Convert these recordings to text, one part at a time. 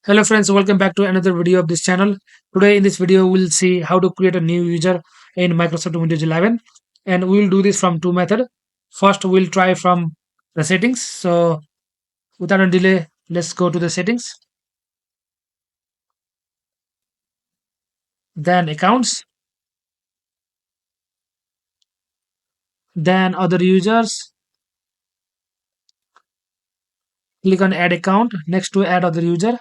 Hello friends, welcome back to another video of this channel. Today in this video we'll see how to create a new user in Microsoft Windows 11, and we'll do this from two methods. First we'll try from the settings. So without a delay, let's go to the settings, then accounts, then other users. Click on add account next to add other user.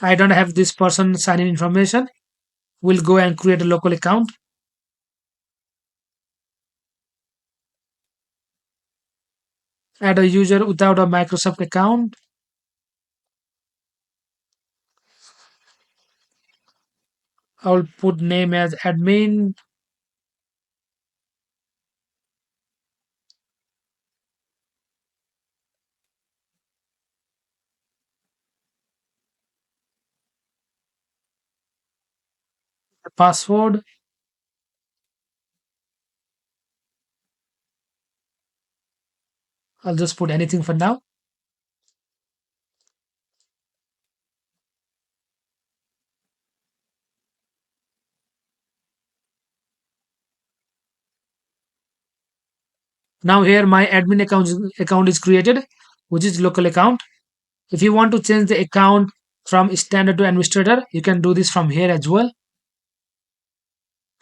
I don't have this person sign in information. We'll go and create a local account. Add a user without a Microsoft account. I'll put name as admin. Password. I'll just put anything for now. Now here my admin account is created, which is local account. If you want to change the account from standard to administrator, you can do this from here as well.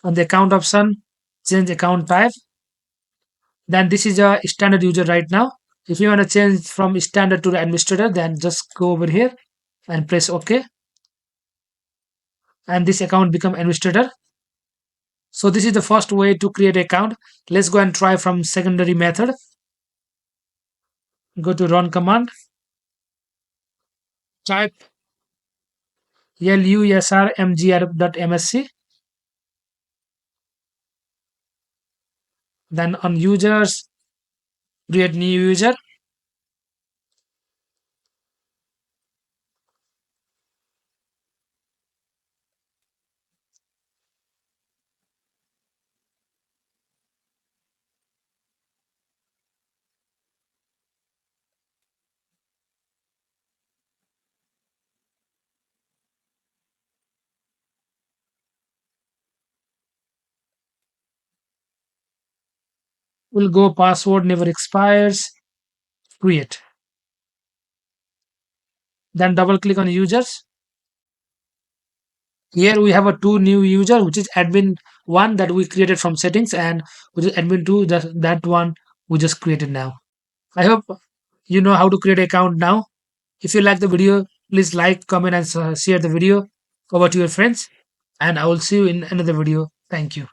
On the account option, change account type. Then this is a standard user right now. If you want to change from standard to the administrator, then just go over here and press OK. And this account become administrator. So this is the first way to create account. Let's go and try from secondary method. Go to run command. Type lusrmgr.msc. Then on users, create new user. We'll go password never expires. Create. Then double click on users. Here we have a two new user, which is admin one that we created from settings, and which is admin two, that one we just created now. I hope you know how to create an account now. If you like the video, please like, comment, and share the video over to your friends. And I will see you in another video. Thank you.